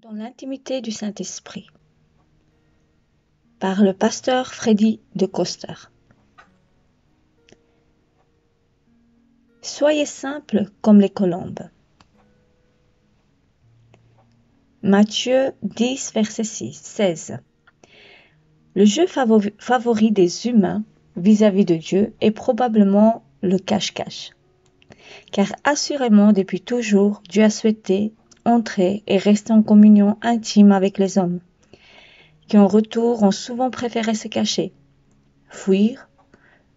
Dans l'intimité du Saint-Esprit, par le pasteur Freddy de Coster. Soyez simples comme les colombes. Matthieu 10, verset 16. Le jeu favori des humains vis-à-vis de Dieu est probablement le cache-cache. Car assurément, depuis toujours, Dieu a souhaité entrer et rester en communion intime avec les hommes, qui en retour ont souvent préféré se cacher, fuir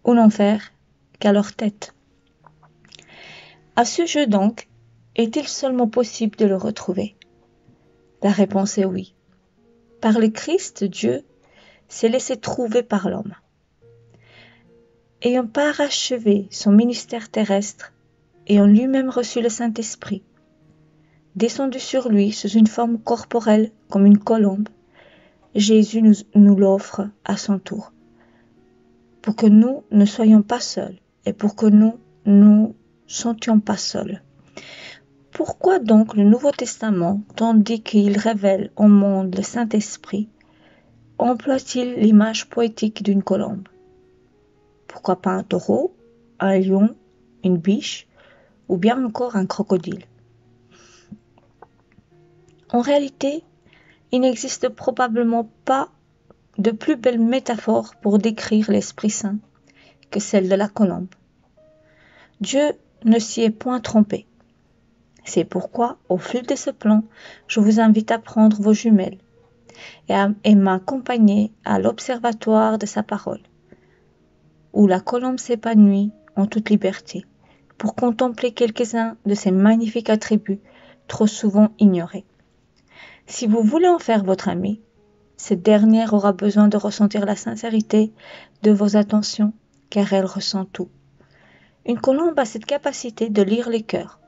ou n'en faire qu'à leur tête. À ce jeu donc, est-il seulement possible de le retrouver? La réponse est oui. Par le Christ, Dieu s'est laissé trouver par l'homme. Ayant parachevé son ministère terrestre, ayant lui-même reçu le Saint-Esprit, descendu sur lui sous une forme corporelle comme une colombe, Jésus nous l'offre à son tour, pour que nous ne soyons pas seuls et pour que nous ne sentions pas seuls. Pourquoi donc le Nouveau Testament, tandis qu'il révèle au monde le Saint-Esprit, emploie-t-il l'image poétique d'une colombe? Pourquoi pas un taureau, un lion, une biche ou bien encore un crocodile? En réalité, il n'existe probablement pas de plus belle métaphore pour décrire l'Esprit Saint que celle de la colombe. Dieu ne s'y est point trompé. C'est pourquoi, au fil de ce plan, je vous invite à prendre vos jumelles et m'accompagner à l'observatoire de sa parole, où la colombe s'épanouit en toute liberté, pour contempler quelques-uns de ses magnifiques attributs trop souvent ignorés. Si vous voulez en faire votre ami, cette dernière aura besoin de ressentir la sincérité de vos attentions, car elle ressent tout. Une colombe a cette capacité de lire les cœurs.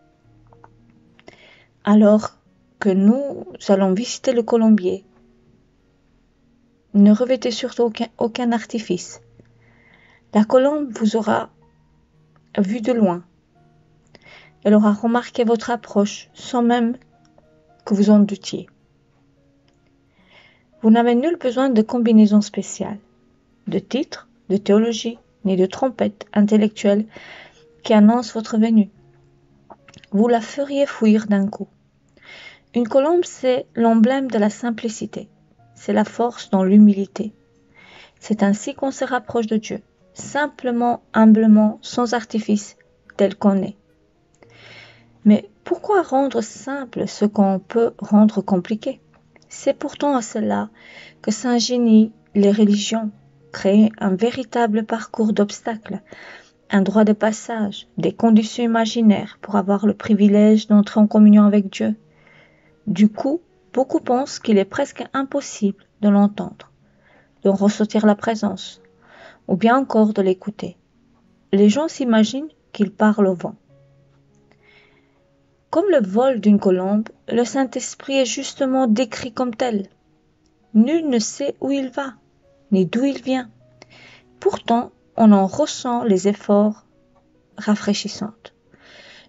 Alors que nous allons visiter le colombier, ne revêtez surtout aucun artifice. La colombe vous aura vu de loin. Elle aura remarqué votre approche sans même que vous en doutiez. Vous n'avez nul besoin de combinaison spéciale, de titre, de théologie, ni de trompette intellectuelle qui annonce votre venue. Vous la feriez fuir d'un coup. Une colombe, c'est l'emblème de la simplicité. C'est la force dans l'humilité. C'est ainsi qu'on se rapproche de Dieu, simplement, humblement, sans artifice, tel qu'on est. Mais pourquoi rendre simple ce qu'on peut rendre compliqué? C'est pourtant à cela que s'ingénient les religions, créer un véritable parcours d'obstacles, un droit de passage, des conditions imaginaires pour avoir le privilège d'entrer en communion avec Dieu. Du coup, beaucoup pensent qu'il est presque impossible de l'entendre, de ressentir la présence, ou bien encore de l'écouter. Les gens s'imaginent qu'il parle au vent. Comme le vol d'une colombe, le Saint-Esprit est justement décrit comme tel. Nul ne sait où il va, ni d'où il vient. Pourtant, on en ressent les efforts rafraîchissants.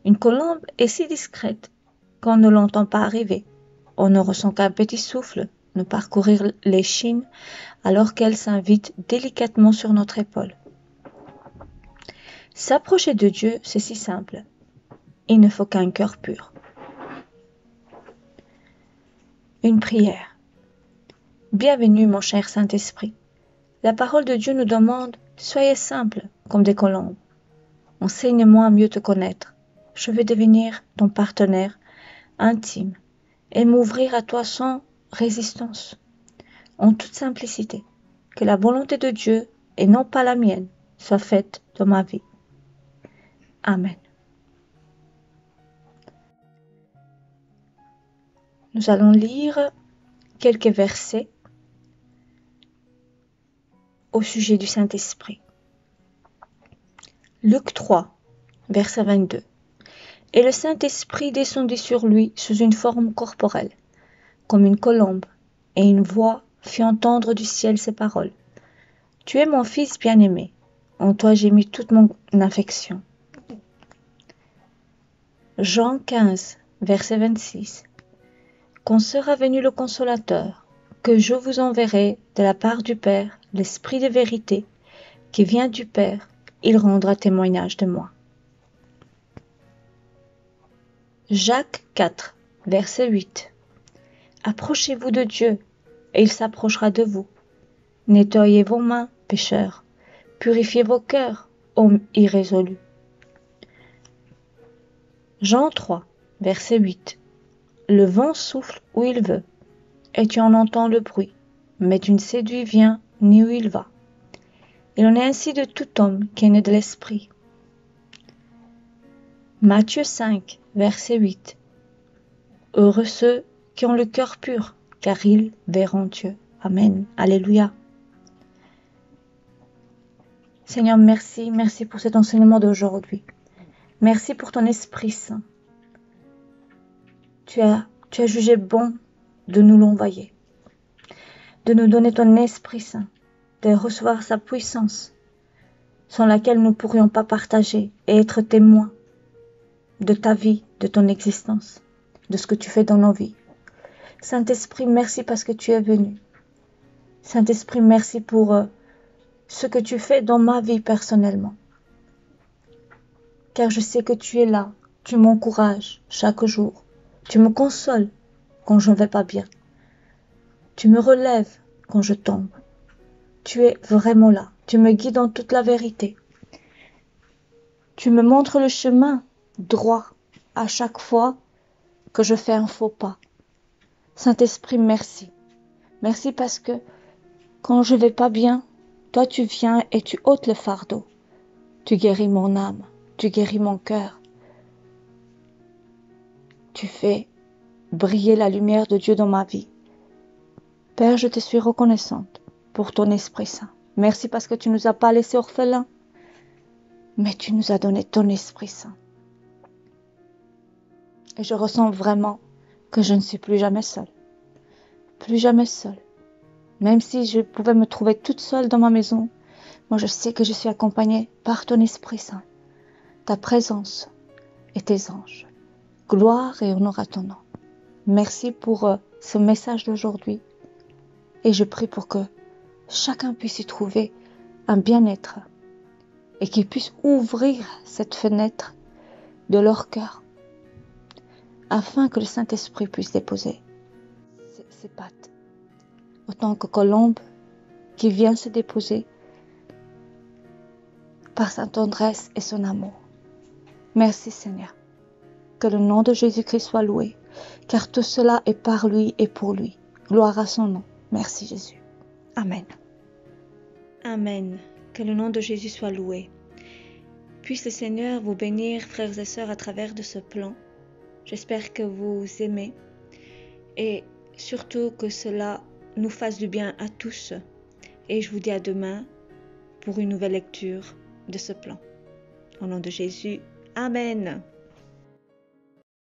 Une colombe est si discrète qu'on ne l'entend pas arriver. On ne ressent qu'un petit souffle nous parcourir l'échine alors qu'elle s'invite délicatement sur notre épaule. S'approcher de Dieu, c'est si simple. Il ne faut qu'un cœur pur. Une prière. Bienvenue, mon cher Saint-Esprit. La parole de Dieu nous demande « Soyez simples comme des colombes. Enseigne-moi à mieux te connaître. Je veux devenir ton partenaire intime et m'ouvrir à toi sans résistance, en toute simplicité. Que la volonté de Dieu, et non pas la mienne, soit faite dans ma vie. Amen. » Nous allons lire quelques versets au sujet du Saint-Esprit. Luc 3, verset 22. Et le Saint-Esprit descendit sur lui sous une forme corporelle, comme une colombe, et une voix fit entendre du ciel ces paroles. Tu es mon Fils bien-aimé, en toi j'ai mis toute mon affection. Jean 15, verset 26. quand sera venu le Consolateur, que je vous enverrai de la part du Père, l'Esprit de vérité, qui vient du Père, il rendra témoignage de moi. Jacques 4, verset 8. Approchez-vous de Dieu, et il s'approchera de vous. Nettoyez vos mains, pécheurs. Purifiez vos cœurs, hommes irrésolus. Jean 3, verset 8. Le vent souffle où il veut, et tu en entends le bruit, mais tu ne sais d'où il vient ni où il va. Il en est ainsi de tout homme qui est né de l'Esprit. Matthieu 5, verset 8. Heureux ceux qui ont le cœur pur, car ils verront Dieu. Amen. Alléluia. Seigneur, merci pour cet enseignement d'aujourd'hui. Merci pour ton Esprit Saint. Tu as jugé bon de nous l'envoyer, de nous donner ton Esprit Saint, de recevoir sa puissance, sans laquelle nous ne pourrions pas partager et être témoins de ta vie, de ton existence, de ce que tu fais dans nos vies. Saint-Esprit, merci parce que tu es venu. Saint-Esprit, merci pour ce que tu fais dans ma vie personnellement. Car je sais que tu es là, tu m'encourages chaque jour, tu me consoles quand je ne vais pas bien, tu me relèves quand je tombe. Tu es vraiment là, tu me guides dans toute la vérité. Tu me montres le chemin droit à chaque fois que je fais un faux pas. Saint-Esprit, merci. Merci parce que quand je vais pas bien, toi tu viens et tu ôtes le fardeau. Tu guéris mon âme, tu guéris mon cœur. Tu fais briller la lumière de Dieu dans ma vie. Père, je te suis reconnaissante pour ton Esprit Saint. Merci parce que tu nous as pas laissés orphelins, mais tu nous as donné ton Esprit Saint. Et je ressens vraiment que je ne suis plus jamais seule. Plus jamais seule. Même si je pouvais me trouver toute seule dans ma maison, moi je sais que je suis accompagnée par ton Esprit Saint, ta présence et tes anges. Gloire et honneur à ton nom. Merci pour ce message d'aujourd'hui. Et je prie pour que chacun puisse y trouver un bien-être et qu'il puisse ouvrir cette fenêtre de leur cœur afin que le Saint-Esprit puisse déposer ses pattes autant que colombe qui vient se déposer par sa tendresse et son amour. Merci Seigneur. Que le nom de Jésus-Christ soit loué, car tout cela est par lui et pour lui. Gloire à son nom. Merci Jésus. Amen. Amen. Que le nom de Jésus soit loué. Puisse le Seigneur vous bénir, frères et sœurs, à travers de ce plan. J'espère que vous aimez et surtout que cela nous fasse du bien à tous. Et je vous dis à demain pour une nouvelle lecture de ce plan. Au nom de Jésus, Amen.